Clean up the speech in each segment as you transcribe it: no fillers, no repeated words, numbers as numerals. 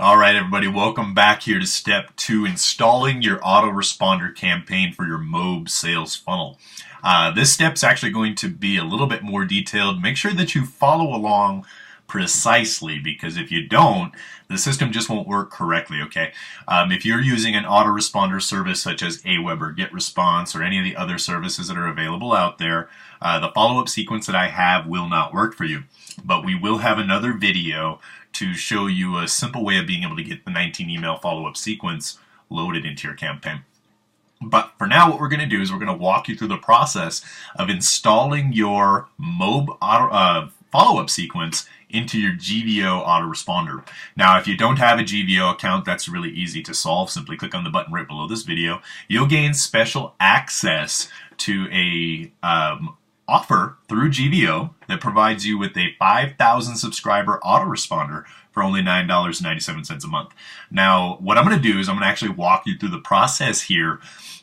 Alright everybody, welcome back here to step 2, installing your autoresponder campaign for your MOBE sales funnel. This step's actually going to be a little bit more detailed. Make sure that you follow along precisely, because if you don't, the system just won't work correctly, okay? If you're using an autoresponder service such as Aweber or GetResponse or any of the other services that are available out there, the follow-up sequence that I have will not work for you. But we will have another video to show you a simple way of being able to get the 19 email follow-up sequence loaded into your campaign. But for now, what we're going to do is we're going to walk you through the process of installing your MOBE follow-up sequence into your GVO autoresponder. Now, if you don't have a GVO account, that's really easy to solve. Simply click on the button right below this video. You'll gain special access to a offer through GVO that provides you with a 5,000 subscriber autoresponder for only $9.97 a month. Now, what I'm going to do is I'm going to actually walk you through the process here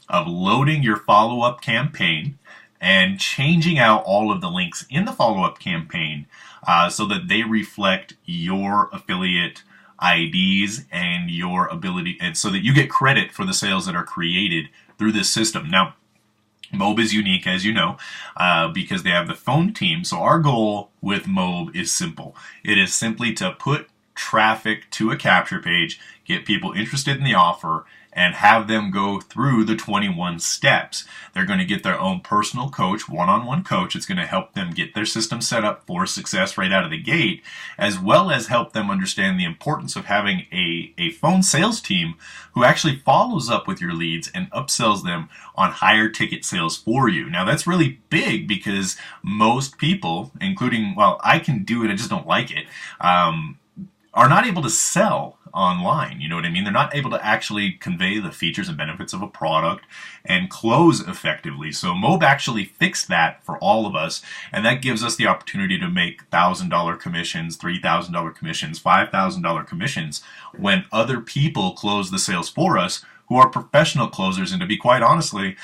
of loading your follow-up campaign and changing out all of the links in the follow-up campaign so that they reflect your affiliate IDs and your ability, and so that you get credit for the sales that are created through this system. Now, MOBE is unique, as you know, because they have the phone team. So our goal with MOBE is simple. It is simply to put traffic to a capture page, get people interested in the offer, and have them go through the 21 steps. They're going to get their own personal coach, one-on-one coach. It's going to help them get their system set up for success right out of the gate, as well as help them understand the importance of having a phone sales team who actually follows up with your leads and upsells them on higher ticket sales for you. Now, that's really big because most people, including, well, I can do it, I just don't like it, are not able to sell online. You know what I mean? They're not able to actually convey the features and benefits of a product and close effectively. So MOBE actually fixed that for all of us, and that gives us the opportunity to make $1,000 commissions, $3,000 commissions, $5,000 commissions when other people close the sales for us who are professional closers. And to be quite honestly,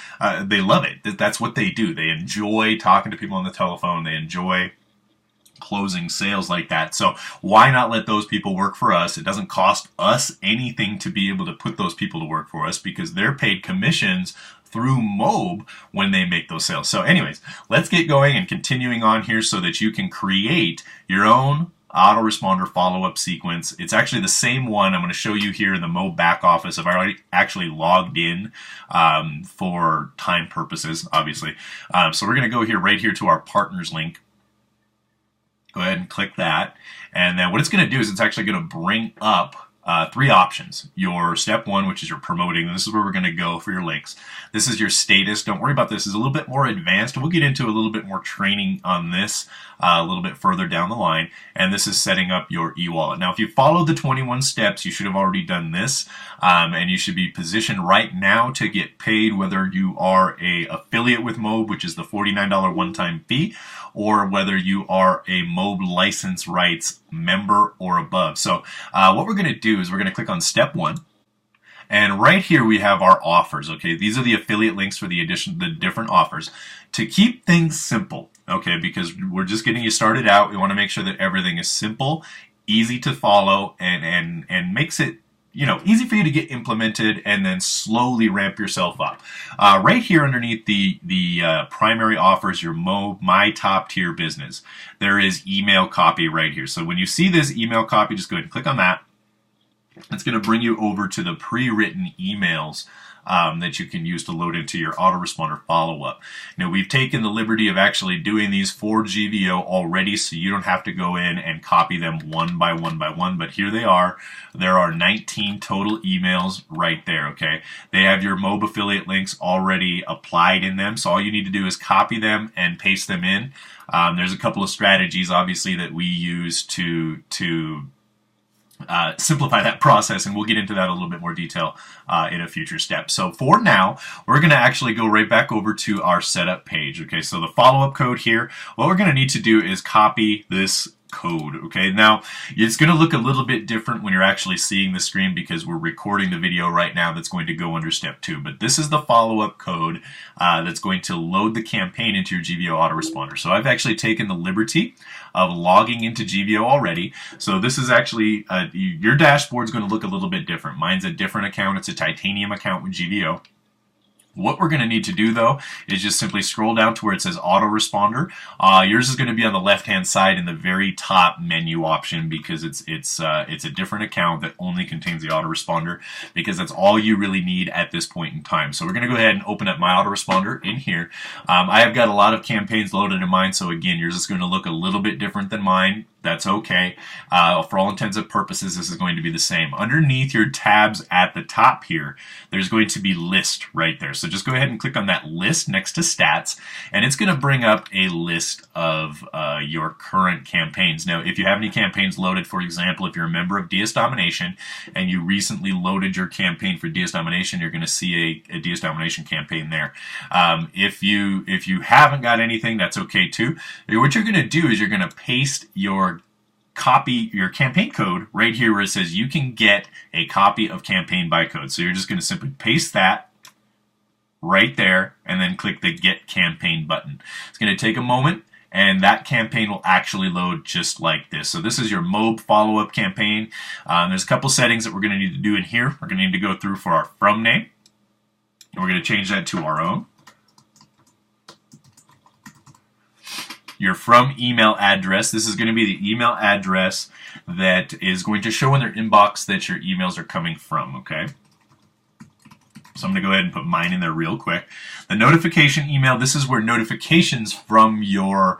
they love it. That's what they do. They enjoy talking to people on the telephone. They enjoy closing sales like that. So why not let those people work for us? It doesn't cost us anything to be able to put those people to work for us because they're paid commissions through MOBE when they make those sales. So anyways, let's get going and continuing on here so that you can create your own autoresponder follow-up sequence. It's actually the same one I'm going to show you here in the MOBE back office. I've already actually logged in for time purposes, obviously. So we're going to go here right here to our partners link. Go ahead and click that, and then what it's going to do is it's actually going to bring up 3 options. Your step 1, which is your promoting, and this is where we're going to go for your links. This is your status. Don't worry about this. It's a little bit more advanced. We'll get into a little bit more training on this a little bit further down the line, and this is setting up your e-wallet. Now, if you follow the 21 steps, you should have already done this, and you should be positioned right now to get paid, whether you are a affiliate with MOBE, which is the $49 one-time fee, or whether you are a MOBE license rights member or above. So what we're going to do is we're going to click on step 1. And right here we have our offers, okay? These are the affiliate links for the different offers. To keep things simple, okay, because we're just getting you started out, we want to make sure that everything is simple, easy to follow, and makes it, you know, easy for you to get implemented and then slowly ramp yourself up. Right here underneath the primary offers, your MOBE, My Top Tier Business, there is email copy right here. So when you see this email copy, just go ahead and click on that. It's going to bring you over to the pre-written emails that you can use to load into your autoresponder follow-up. Now, we've taken the liberty of actually doing these for GVO already, so you don't have to go in and copy them one by one, but here they are. There are 19 total emails right there, okay? They have your MOBE affiliate links already applied in them, so all you need to do is copy them and paste them in. There's a couple of strategies, obviously, that we use to simplify that process, and we'll get into that a little bit more detail in a future step. So for now, we're going to actually go right back over to our setup page. Okay, so the follow-up code here, what we're going to need to do is copy this code. Okay, now it's going to look a little bit different when you're actually seeing the screen because we're recording the video right now that's going to go under step 2. But this is the follow-up code that's going to load the campaign into your GVO autoresponder. So I've actually taken the liberty of logging into GVO already. So this is actually, your dashboard is going to look a little bit different. Mine's a different account. It's a titanium account with GVO. What we're going to need to do, though, is just simply scroll down to where it says autoresponder. Yours is going to be on the left-hand side in the very top menu option because it's a different account that only contains the autoresponder because that's all you really need at this point in time. So we're going to go ahead and open up my autoresponder in here. I have got a lot of campaigns loaded in mine, so again, yours is going to look a little bit different than mine. That's okay. For all intents and purposes, this is going to be the same. Underneath your tabs at the top here, there's going to be list right there. So just go ahead and click on that list next to stats, and it's going to bring up a list of your current campaigns. Now, if you have any campaigns loaded, for example, if you're a member of DS Domination and you recently loaded your campaign for DS Domination, you're going to see a DS Domination campaign there. If you haven't got anything, that's okay too. What you're going to do is you're going to paste your campaign code right here where it says you can get a copy of campaign bytecode. So you're just going to simply paste that right there and then click the Get Campaign button. It's going to take a moment and that campaign will actually load just like this. So this is your MOBE follow-up campaign. There's a couple settings that we're going to need to do in here. We're going to need to go through for our from name, and we're going to change that to our own. Your from email address, this is going to be the email address that is going to show in their inbox that your emails are coming from, okay? So I'm going to go ahead and put mine in there real quick. The notification email, this is where notifications from your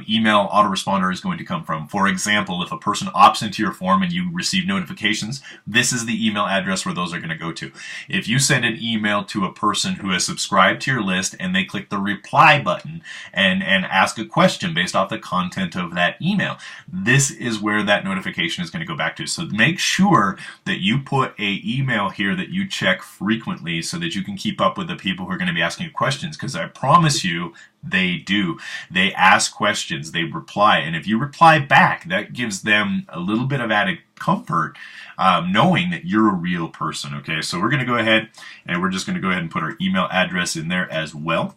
email autoresponder is going to come from. For example, if a person opts into your form and you receive notifications, this is the email address where those are going to go to. If you send an email to a person who has subscribed to your list and they click the reply button and ask a question based off the content of that email, this is where that notification is going to go back to. So make sure that you put a email here that you check frequently so that you can keep up with the people who are going to be asking you questions, because I promise you they do. They ask questions, they reply, and if you reply back, that gives them a little bit of added comfort knowing that you're a real person. Okay, so we're going to go ahead and we're just going to go ahead and put our email address in there as well.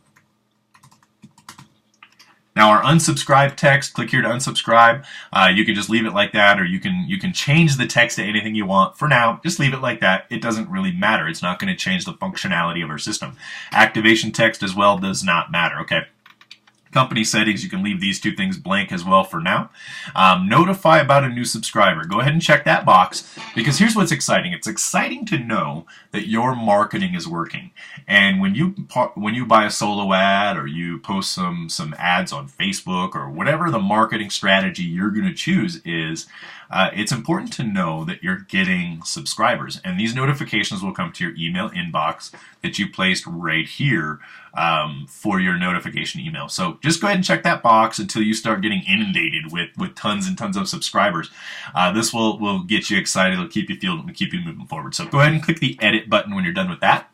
Now our unsubscribe text, click here to unsubscribe. You can just leave it like that, or you can change the text to anything you want. For now, just leave it like that. It doesn't really matter. It's not going to change the functionality of our system. Activation text as well does not matter, okay? Company settings, you can leave these two things blank as well for now. Notify about a new subscriber. Go ahead and check that box, because here's what's exciting. It's exciting to know that your marketing is working. And when you buy a solo ad or you post some ads on Facebook or whatever the marketing strategy you're going to choose is, it's important to know that you're getting subscribers. And these notifications will come to your email inbox that you placed right here for your notification email. So just go ahead and check that box until you start getting inundated with tons and tons of subscribers. This will get you excited. It'll keep you feeling, keep you moving forward. So go ahead and click the edit button when you're done with that.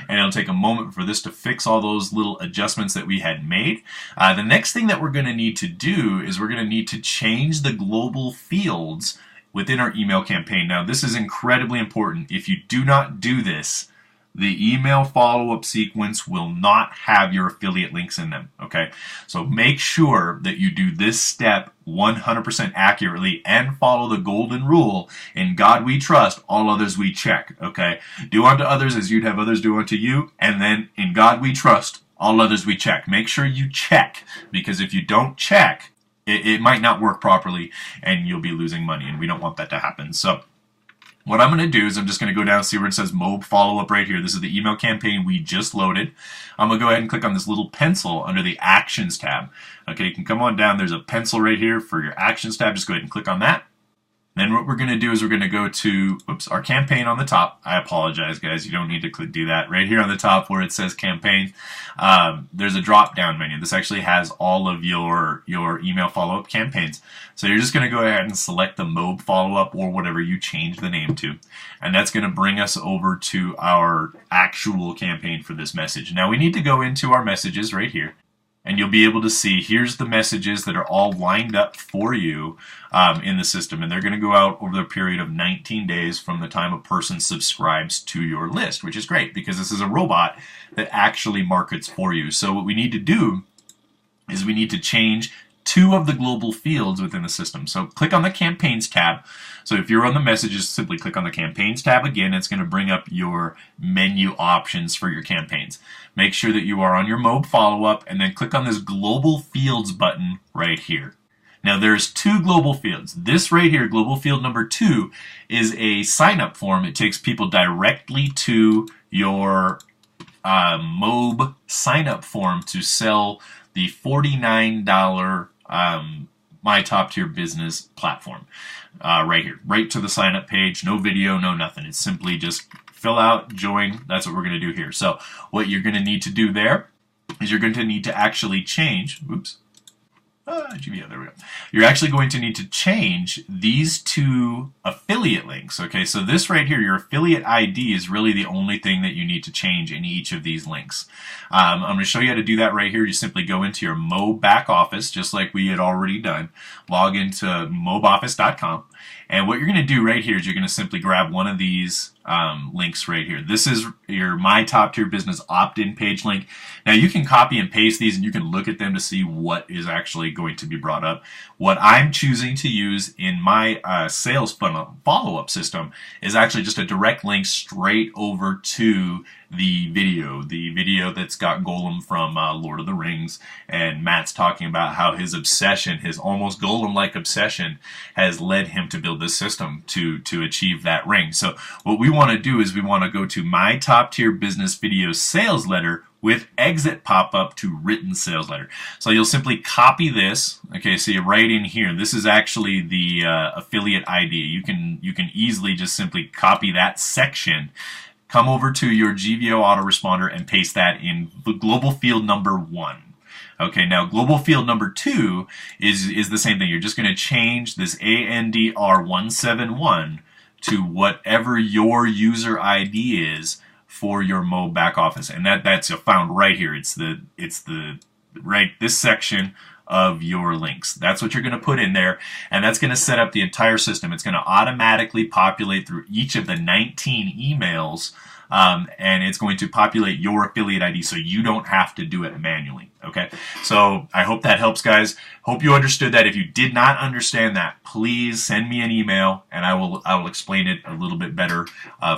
And it'll take a moment for this to fix all those little adjustments that we had made. The next thing that we're going to need to do is we're going to need to change the global fields within our email campaign. Now, this is incredibly important. If you do not do this, the email follow-up sequence will not have your affiliate links in them, okay? So make sure that you do this step 100% accurately and follow the golden rule: in God we trust, all others we check, okay? Do unto others as you'd have others do unto you, and then in God we trust, all others we check. Make sure you check, because if you don't check, it might not work properly and you'll be losing money, and we don't want that to happen. So what I'm going to do is I'm just going to go down and see where it says MOBE follow-up right here. This is the email campaign we just loaded. I'm going to go ahead and click on this little pencil under the Actions tab. Okay, you can come on down. There's a pencil right here for your Actions tab. Just go ahead and click on that. Then what we're going to do is we're going to go to, our campaign on the top. I apologize, guys. You don't need to do that. Right here on the top where it says campaign, there's a drop-down menu. This actually has all of your email follow-up campaigns. So you're just going to go ahead and select the MOBE follow-up or whatever you change the name to. And that's going to bring us over to our actual campaign for this message. Now we need to go into our messages right here. and you'll be able to see here's the messages that are all lined up for you in the system, and they're going to go out over the period of 19 days from the time a person subscribes to your list, which is great because this is a robot that actually markets for you. So what we need to do is we need to change 2 of the global fields within the system. So click on the Campaigns tab. So if you're on the messages, simply click on the Campaigns tab again. It's going to bring up your menu options for your campaigns. Make sure that you are on your MOBE follow-up, and then click on this Global Fields button right here. Now there's 2 global fields. This right here, global field number 2, is a sign-up form. It takes people directly to your MOBE sign-up form to sell the $49 My Top Tier Business platform right here, right to the sign up page. No video, no nothing. It's simply just fill out, join. That's what we're going to do here. So what you're going to need to do there is you're going to need to actually change, GVO, there we go. You're actually going to need to change these 2 affiliate links. Okay, so this right here, your affiliate ID, is really the only thing that you need to change in each of these links. I'm going to show you how to do that right here. You simply go into your MOBE back office, just like we had already done. Log into mobeoffice.com. And what you're going to do right here is you're going to simply grab one of these links right here. This is your My Top Tier Business opt-in page link. Now you can copy and paste these and you can look at them to see what is actually going to be brought up. What I'm choosing to use in my sales funnel follow-up system is actually just a direct link straight over to the video that's got Golem from Lord of the Rings, and Matt's talking about how his obsession, his almost Golem-like obsession, has led him to build this system to achieve that ring. So what we want to do is we want to go to My Top Tier Business Video Sales Letter with exit pop-up to written sales letter. So you'll simply copy this. Okay, so you write in here. This is actually the affiliate ID. You can easily just simply copy that section, come over to your GVO autoresponder and paste that in the global field number 1. Okay, now global field number 2 is the same thing. You're just going to change this ANDR171 to whatever your user ID is for your MOBE back office, and that's found right here. It's the right this section of your links. That's what you're going to put in there, and that's going to set up the entire system. It's going to automatically populate through each of the 19 emails, and it's going to populate your affiliate ID so you don't have to do it manually. Okay, so I hope that helps, guys. Hope you understood that. If you did not understand that, please send me an email and I will explain it a little bit better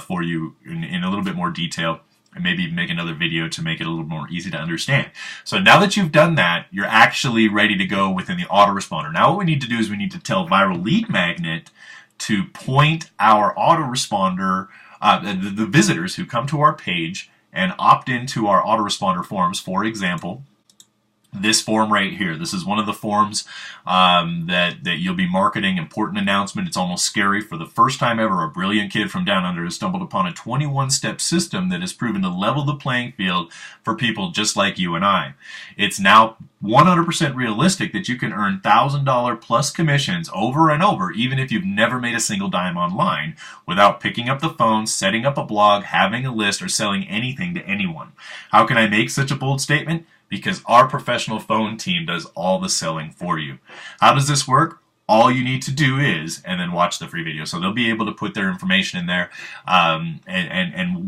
for you in a little bit more detail, and maybe even make another video to make it a little more easy to understand. So now that you've done that, you're actually ready to go within the autoresponder. Now what we need to do is we need to tell Viral Lead Magnet to point our autoresponder, the visitors who come to our page and opt into our autoresponder forms. For example, this form right here. This is one of the forms that you'll be marketing. Important announcement. It's almost scary. For the first time ever, a brilliant kid from down under has stumbled upon a 21-step system that has proven to level the playing field for people just like you and I. It's now 100% realistic that you can earn $1,000 plus commissions over and over, even if you've never made a single dime online, without picking up the phone, setting up a blog, having a list, or selling anything to anyone. How can I make such a bold statement? Because our professional phone team does all the selling for you. How does this work? All you need to do is, and then watch the free video. So they'll be able to put their information in there and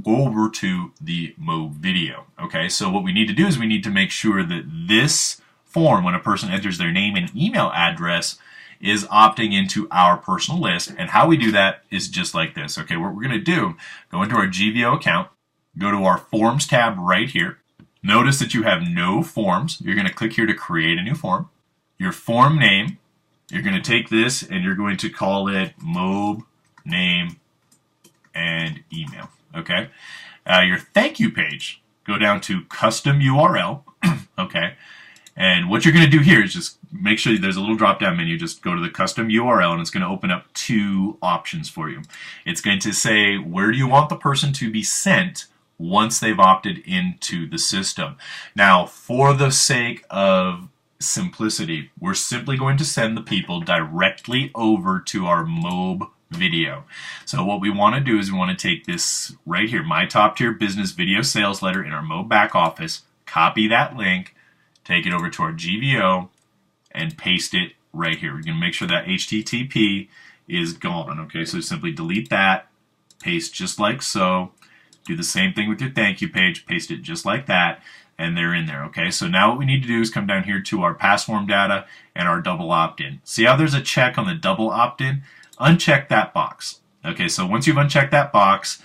go over to the MOBE video. Okay, so what we need to do is we need to make sure that this form, when a person enters their name and email address, is opting into our personal list. And how we do that is just like this. Okay, what we're going to do, go into our GVO account, go to our Forms tab right here. Notice that you have no forms. You're going to click here to create a new form. Your form name, you're going to take this and you're going to call it MOBE name and email. Okay. Your thank you page, go down to custom URL. Okay. And what you're going to do here is just make sure there's a little drop down menu. Just go to the custom URL and it's going to open up 2 options for you. It's going to say, where do you want the person to be sent once they've opted into the system? Now, for the sake of simplicity, we're simply going to send the people directly over to our MOBE video. So what we want to do is we want to take this right here, My Top Tier Business Video Sales Letter in our MOBE back office, copy that link, take it over to our GVO, and paste it right here. We're going to make sure that HTTP is gone. Okay, so simply delete that, paste just like so. Do the same thing with your thank you page, paste it just like that, and they're in there. Okay, so now what we need to do is come down here to our pass form data and our double opt-in. See how there's a check on the double opt-in? Uncheck that box. Okay, so once you've unchecked that box,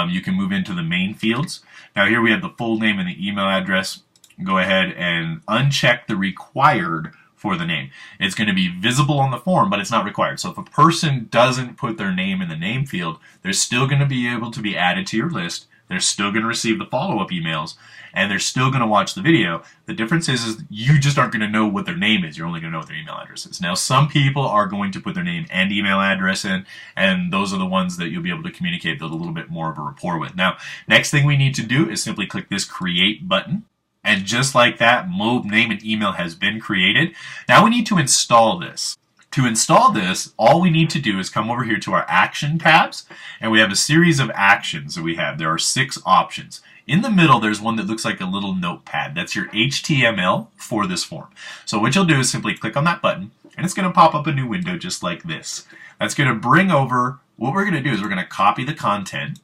you can move into the main fields. Now here we have the full name and the email address. Go ahead and uncheck the required for the name. It's going to be visible on the form, but it's not required. So if a person doesn't put their name in the name field, they're still going to be able to be added to your list. They're still going to receive the follow-up emails, and they're still going to watch the video. The difference is you just aren't going to know what their name is. You're only going to know what their email address is. Now, some people are going to put their name and email address in, and those are the ones that you'll be able to communicate, build a little bit more of a rapport with. Now, next thing we need to do is simply click this Create button. And just like that, MOBE name and email has been created. Now we need to install this. To install this, all we need to do is come over here to our action tabs, and we have a series of actions that we have. There are 6 options. In the middle, there's one that looks like a little notepad. That's your HTML for this form. So what you'll do is simply click on that button, and it's going to pop up a new window just like this. That's going to bring over, what we're going to do is we're going to copy the content,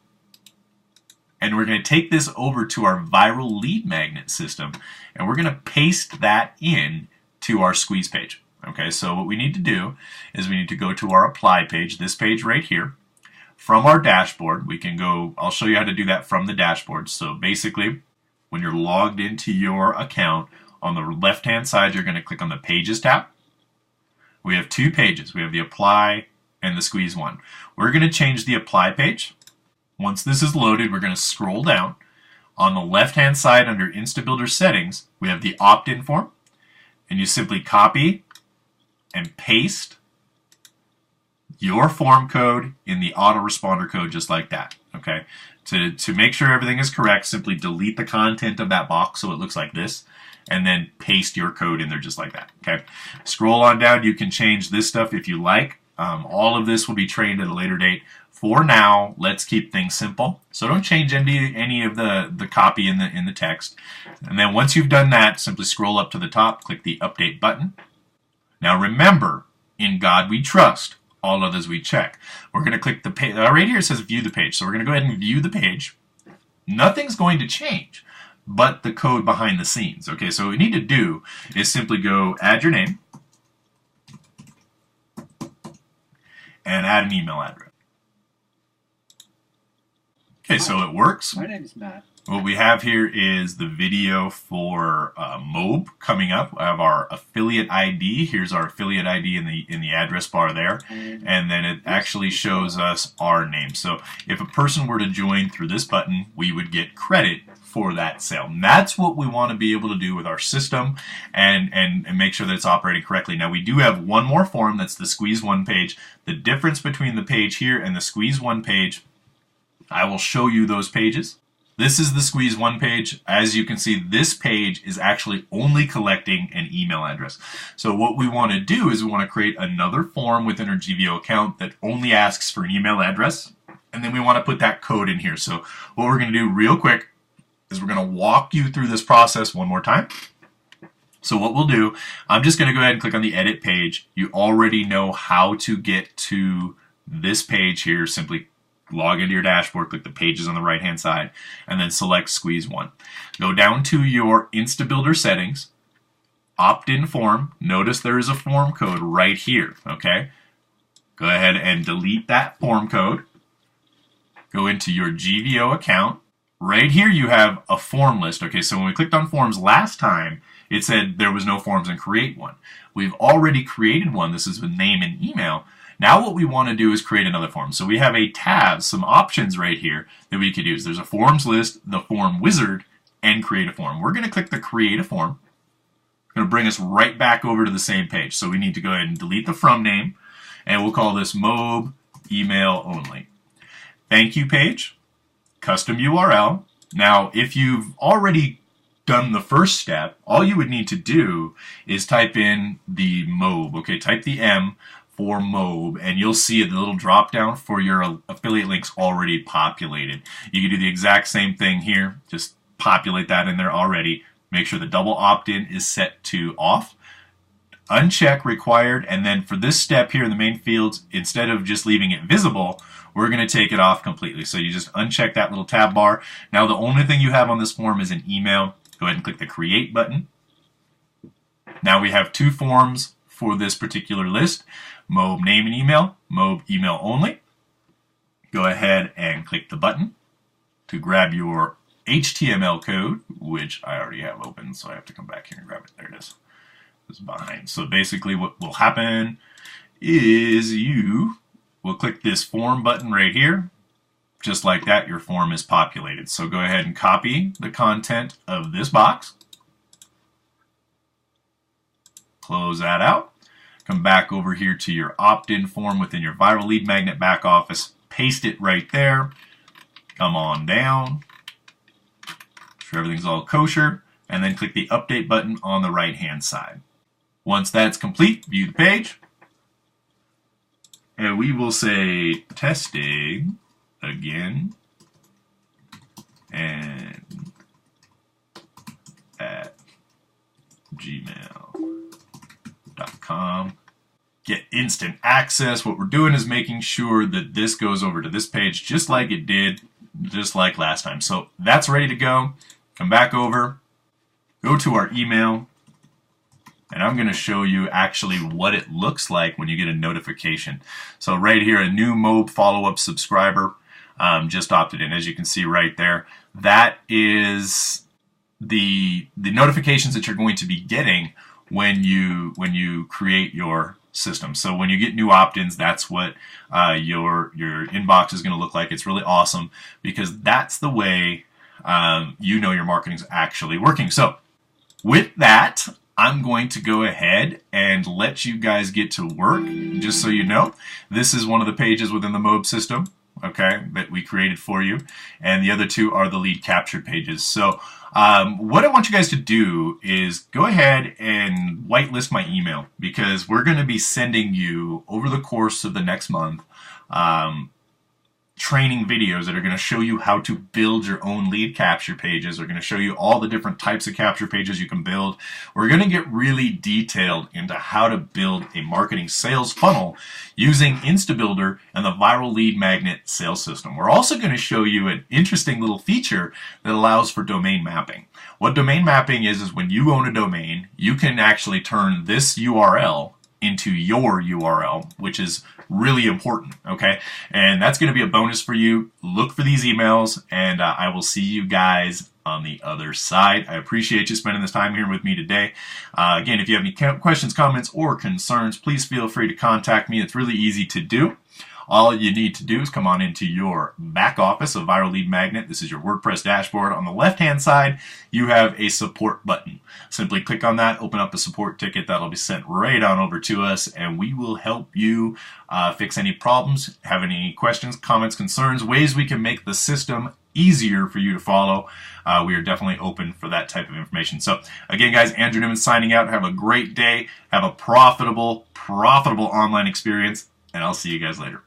and we're going to take this over to our viral lead magnet system, and we're going to paste that in to our squeeze page. Okay, so what we need to do is we need to go to our apply page, this page right here. From our dashboard, we can go, I'll show you how to do that from the dashboard. So basically, when you're logged into your account, on the left-hand side, you're going to click on the Pages tab. We have 2 pages. We have the Apply and the Squeeze one. We're going to change the Apply page. Once this is loaded, we're going to scroll down. On the left-hand side under InstaBuilder settings, we have the opt-in form. And you simply copy and paste your form code in the autoresponder code just like that. Okay. To make sure everything is correct, simply delete the content of that box so it looks like this, and then paste your code in there just like that. Okay. Scroll on down. You can change this stuff if you like. All of this will be trained at a later date. For now, let's keep things simple. So don't change any of the copy in the text. And then once you've done that, simply scroll up to the top, click the Update button. Now remember, in God we trust, all others we check. We're going to click the page. Right here it says View the Page. So we're going to go ahead and view the page. Nothing's going to change but the code behind the scenes. Okay, so what we need to do is simply go add your name and add an email address. Okay, so it works. My name is Matt. What we have here is the video for MOBE coming up. We have our affiliate ID. Here's our affiliate ID in the address bar there. And then it actually shows us our name. So if a person were to join through this button, we would get credit for that sale. And that's what we want to be able to do with our system and make sure that it's operating correctly. Now we do have one more form, that's the Squeeze One page. The difference between the page here and the Squeeze One page, I will show you those pages. This is the Squeeze One page. As you can see, this page is actually only collecting an email address. So what we want to do is we want to create another form within our GVO account that only asks for an email address. And then we want to put that code in here. So what we're going to do real quick is we're going to walk you through this process one more time. So what we'll do, I'm just going to go ahead and click on the Edit page. You already know how to get to this page here. Simply log into your dashboard, click the pages on the right hand side, and then select Squeeze One. Go down to your InstaBuilder settings, opt-in form. Notice there is a form code right here. Okay, go ahead and delete that form code. Go into your GVO account. Right here you have a form list. Okay, so when we clicked on forms last time, it said there was no forms and create one. We've already created one. This is with name and email. Now what we want to do is create another form. So we have a tab, some options right here that we could use. There's a forms list, the form wizard, and create a form. We're going to click the create a form. It's going to bring us right back over to the same page. So we need to go ahead and delete the from name, and we'll call this MOBE email only. Thank you page, custom URL. Now if you've already done the first step, all you would need to do is type in the MOBE. Okay, type the M for MOBE, and you'll see the little drop down for your affiliate links already populated. You can do the exact same thing here, just populate that in there already. Make sure the double opt-in is set to off. Uncheck required, and then for this step here in the main fields, instead of just leaving it visible, we're going to take it off completely. So you just uncheck that little tab bar. Now the only thing you have on this form is an email. Go ahead and click the create button. Now we have two forms for this particular list: MOBE name and email, MOBE email only. Go ahead and click the button to grab your HTML code, which I already have open, so I have to come back here and grab it. There it is. It's behind. So basically what will happen is you will click this form button right here. Just like that, your form is populated. So go ahead and copy the content of this box. Close that out. Come back over here to your opt-in form within your Viral Lead Magnet back office. Paste it right there. Come on down. Make sure everything's all kosher. And then click the update button on the right-hand side. Once that's complete, view the page. And we will say testing again. And at gmail.com. Get instant access. What we're doing is making sure that this goes over to this page just like it did, just like last time. So that's ready to go. Come back over, go to our email, and I'm going to show you actually what it looks like when you get a notification. So right here, a new MOBE follow-up subscriber just opted in. As you can see right there, that is the notifications that you're going to be getting when you create your system. So when you get new opt-ins, that's what your inbox is going to look like. It's really awesome because that's the way you know your marketing's actually working. So with that, I'm going to go ahead and let you guys get to work. Just so you know, this is one of the pages within the MOBE system, okay, that we created for you, and the other two are the lead capture pages. So what I want you guys to do is go ahead and whitelist my email, because we're going to be sending you over the course of the next month training videos that are going to show you how to build your own lead capture pages. We're going to show you all the different types of capture pages you can build. We're going to get really detailed into how to build a marketing sales funnel using InstaBuilder and the Viral Lead Magnet sales system. We're also going to show you an interesting little feature that allows for domain mapping. What domain mapping is when you own a domain, you can actually turn this URL into your URL, which is really important, okay? And that's going to be a bonus for you. Look for these emails, and I will see you guys on the other side. I appreciate you spending this time here with me today. Again, if you have any questions, comments, or concerns, please feel free to contact me. It's really easy to do. All you need to do is come on into your back office of Viral Lead Magnet. This is your WordPress dashboard. On the left-hand side, you have a support button. Simply click on that, open up a support ticket. That'll be sent right on over to us, and we will help you fix any problems, have any questions, comments, concerns, ways we can make the system easier for you to follow. We are definitely open for that type of information. So again, guys, Andrew Newman signing out. Have a great day. Have a profitable online experience, and I'll see you guys later.